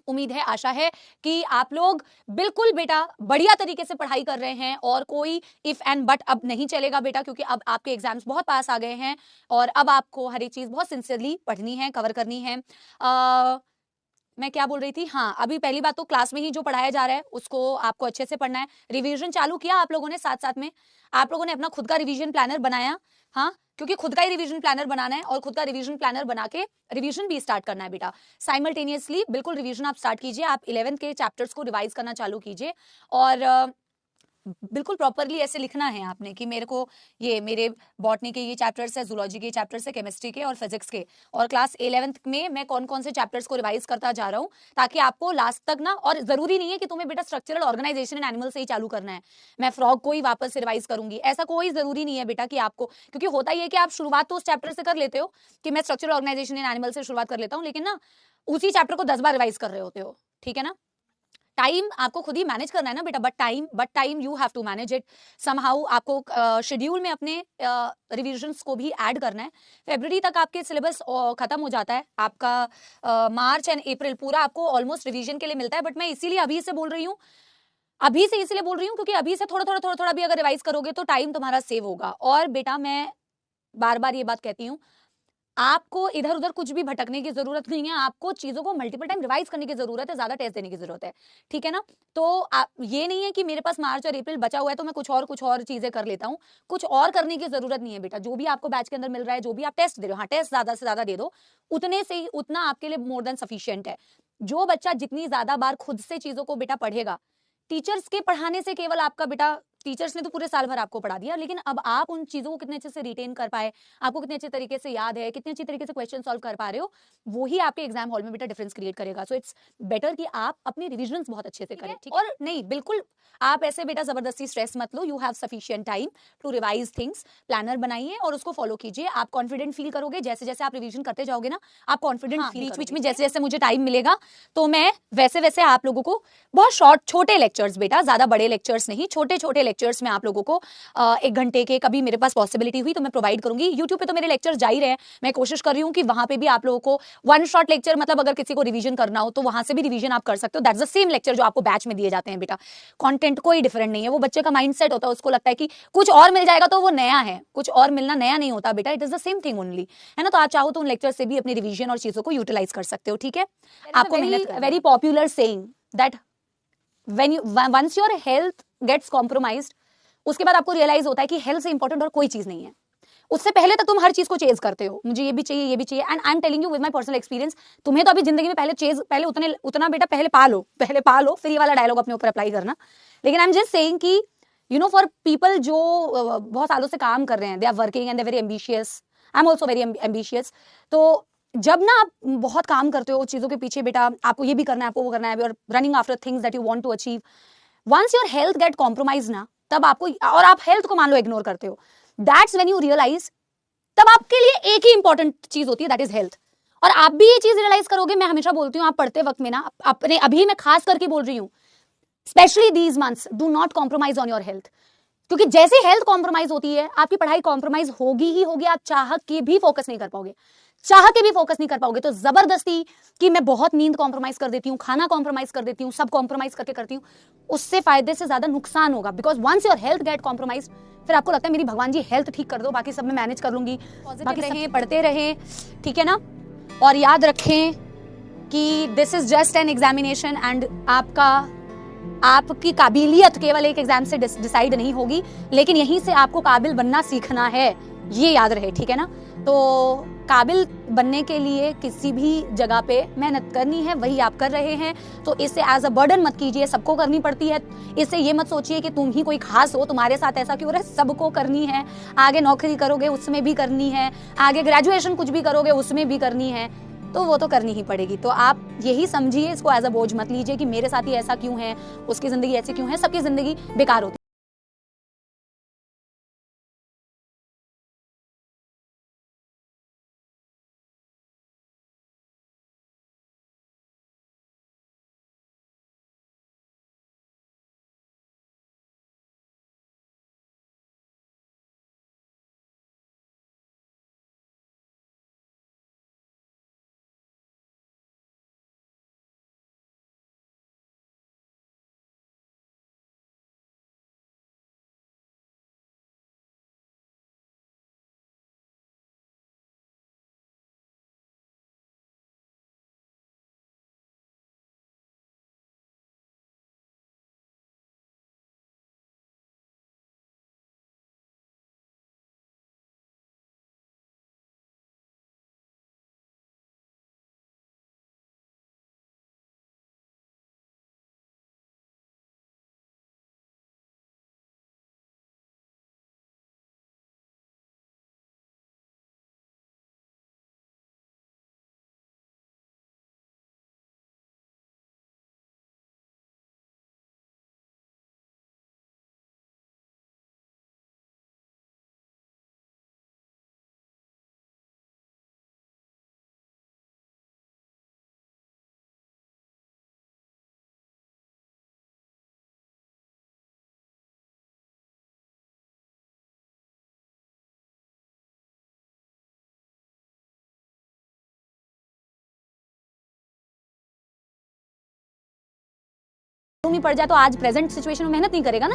उम्मीद है, आशा है कि आप लोग बिल्कुल बेटा बढ़िया तरीके से पढ़ाई कर रहे हैं और कोई इफ एंड बट अब नहीं चलेगा बेटा, क्योंकि अब आपके एग्जाम्स बहुत पास आ गए हैं और अब आपको हर एक चीज बहुत सिंसियरली पढ़नी है, कवर करनी है। मैं क्या बोल रही थी, हाँ, अभी पहली बात तो क्लास में ही जो पढ़ाया जा रहा है उसको आपको अच्छे से पढ़ना है। रिवीजन चालू किया आप लोगों ने, साथ साथ में आप लोगों ने अपना खुद का रिवीजन प्लानर बनाया, हाँ, क्योंकि खुद का ही रिवीजन प्लानर बनाना है और खुद का रिवीजन प्लानर बना के रिवीजन भी स्टार्ट करना है बेटा। साइमल्टेनियसली बिल्कुल रिवीजन आप स्टार्ट कीजिए, आप 11th के चैप्टर्स को रिवाइज करना चालू कीजिए और बिल्कुल प्रॉपरली ऐसे लिखना है आपने कि मेरे को ये मेरे बॉटनी के ये चैप्टर्स है, जूलॉजी के चैप्टर्स है, केमिस्ट्री के और फिजिक्स के, और क्लास 11th में मैं कौन कौन से चैप्टर्स को रिवाइज करता जा रहा हूँ, ताकि आपको लास्ट तक ना, और जरूरी नहीं है कि तुम्हें बेटा स्ट्रक्चरल ऑर्गेनाइजेशन एंड एनिमल से ही चालू करना है, मैं फ्रॉग को ही वापस से रिवाइज करूंगी, ऐसा कोई जरूरी नहीं है बेटा कि आपको, क्योंकि होता ही है कि आप शुरुआत तो उस चैप्टर से कर लेते हो कि मैं स्ट्रक्चरल ऑर्गेनाइजेशन एंड एनिमल से शुरुआत कर लेता हूँ, लेकिन ना उसी चैप्टर को 10 बार रिवाइज कर रहे होते हो, ठीक है ना। टाइम आपको खुद ही मैनेज करना है ना बेटा, but time you have to manage it somehow. आपको शेड्यूल में अपने रिविजन्स को भी ऐड करना है। फरवरी तक आपके सिलेबस खत्म हो जाता है आपका, मार्च एंड अप्रैल पूरा आपको ऑलमोस्ट रिवीजन के लिए मिलता है, बट मैं इसीलिए अभी से बोल रही हूँ, अभी से इसलिए बोल रही हूँ क्योंकि अभी से थोड़ा थोड़ा थोड़ा थोड़ा भी अगर रिवाइज करोगे तो टाइम तुम्हारा सेव होगा। और बेटा मैं बार बार ये बात कहती हूँ, आपको इधर उधर कुछ भी भटकने की जरूरत नहीं है, आपको चीजों को मल्टीपल टाइम रिवाइज करने की जरूरत है, ज्यादा टेस्ट देने की जरूरत है, ठीक है ना। तो ये नहीं है कि मेरे पास मार्च और अप्रैल बचा हुआ है तो मैं कुछ और चीजें कर लेता हूँ, कुछ और करने की जरूरत नहीं है बेटा। जो भी आपको बैच के अंदर मिल रहा है, जो भी आप टेस्ट दे रहे हो, हाँ टेस्ट ज्यादा से ज्यादा दे दो, उतने से ही उतना आपके लिए मोर देन सफिशियंट है। जो बच्चा जितनी ज्यादा बार खुद से चीजों को बेटा पढ़ेगा, टीचर्स के पढ़ाने से केवल आपका बेटा, टीचर्स ने तो पूरे साल भर आपको पढ़ा दिया, लेकिन अब आप उन चीजों को कितने अच्छे से रिटेन कर पाए, आपको कितने अच्छे तरीके से याद है, कितने अच्छे तरीके से क्वेश्चन सॉल्व कर पा रहे हो, वो ही आपके एग्जाम हॉल में बेटा डिफरेंस क्रिएट करेगा। सो इट्स बेटर कि आप अपनी रिविजन्स बहुत अच्छे से करें, ठीक है। और नहीं, बिल्कुल आप ऐसे बेटा जबरदस्ती स्ट्रेस मत लो, you have sufficient time to revise things. Planner बनाइए और उसको फॉलो कीजिए, आप कॉन्फिडेंट फील करोगे जैसे जैसे आप रिवीजन करते जाओगे ना, आप कॉन्फिडेंट फील बीच बीच में जैसे जैसे मुझे टाइम मिलेगा तो मैं वैसे वैसे आप लोगों को बहुत शॉर्ट छोटे लेक्चर्स बेटा, ज्यादा बड़े लेक्चर्स नहीं, छोटे छोटे लेक्चर्स में आप लोगों को 1 घंटे के, कभी मेरे पास पॉसिबिलिटी हुई तो मैं प्रोवाइड करूंगी। यूट्यूब पे तो मेरे लेक्चर जा ही रहे हैं, मैं कोशिश कर रही हूँ कि वहां पे भी आप लोगों को वन शॉट लेक्चर, मतलब अगर किसी को रिवीजन करना हो तो वहां से भी रिवीजन आप कर सकते हो, दैट्स द सेम लेक्चर जो आपको बैच में दिए जाते हैं बेटा। कंटेंट कोई डिफरेंट नहीं है, वो बच्चे का माइंडसेट होता है, उसको लगता है कि कुछ और मिल जाएगा तो वो नया है, कुछ और मिलना नया नहीं होता बेटा, it is the same thing only, है ना। तो आप चाहो तो उन लेक्चर से भी अपनी रिवीजन और चीजों को यूटिलाइज कर सकते हो, ठीक है। आपको very popular saying that when you once your health gets compromised, उसके बाद आपको रियलाइज होता है कि हेल्थ से इंपॉर्टेंट और कोई चीज नहीं है। उससे पहले तक तुम हर चीज को चेज करते हो, मुझे ये भी चाहिए, ये भी चाहिए, and I am telling you with my personal experience, तुम्हें तो अभी जिंदगी में पहले उतना बेटा पहले पा लो, फिर ये वाला डायलॉग अपने ऊपर अप्लाई करना। लेकिन आई एम जस्ट सेइंग कि यू नो फॉर पीपल जो बहुत सालों से काम कर रहे हैं, they are working and they very ambitious, I am also very ambitious. तो जब ना आप बहुत काम करते हो चीजों के पीछे बेटा, आपको ये भी करना है, आपको वो करना है, और running after things that you want to achieve, once your health get compromise ना, तब आपको, और आप हेल्थ को मान लो इग्नोर करते हो, दैट्स व्हेन यू रियलाइज, तब आपके लिए एक ही इंपॉर्टेंट चीज होती है, दैट इज हेल्थ। और आप भी ये चीज रियलाइज करोगे, मैं हमेशा बोलती हूँ आप पढ़ते वक्त में ना, अपने अभी मैं खास करके बोल रही हूँ, specially these months, do not compromise on your health, क्योंकि जैसे हेल्थ कॉम्प्रोमाइज होती है आपकी पढ़ाई कॉम्प्रोमाइज होगी ही होगी, आप चाह के भी फोकस नहीं कर पाओगे, चाह के भी फोकस नहीं कर पाओगे। तो जबरदस्ती कि मैं बहुत नींद कॉम्प्रोमाइज कर देती हूँ, खाना कॉम्प्रोमाइज कर देती हूँ, सब कॉम्प्रोमाइज करके करती हूँ, उससे फायदे से ज्यादा नुकसान होगा, because once your health get compromise, फिर आपको लगता है मेरी भगवान जी हेल्थ ठीक कर दो, बाकी सब मैं मैनेज कर लूंगी, बाकी रहें पढ़ते रहें, ठीक है ना। और याद रखें कि this is just an examination and आपकी काबिलियत केवल एक एग्जाम से डिसाइड नहीं होगी, लेकिन यहीं से आपको काबिल बनना सीखना है, ये याद रहे, ठीक है ना। तो काबिल बनने के लिए किसी भी जगह पे मेहनत करनी है, वही आप कर रहे हैं, तो इसे एज अ बर्डन मत कीजिए, सबको करनी पड़ती है। इससे ये मत सोचिए कि तुम ही कोई खास हो, तुम्हारे साथ ऐसा क्यों हो रहा है, सबको करनी है। आगे नौकरी करोगे उसमें भी करनी है, आगे ग्रेजुएशन कुछ भी करोगे उसमें भी करनी है, तो वो तो करनी ही पड़ेगी। तो आप यही समझिए, इसको एज अ बोझ मत लीजिए कि मेरे साथ ही ऐसा क्यों है, उसकी जिंदगी ऐसी क्यों है, सबकी जिंदगी बेकार होती है। में पड़ जाए तो आज प्रेजेंट सिचुएशन में मेहनत नहीं करेगा ना।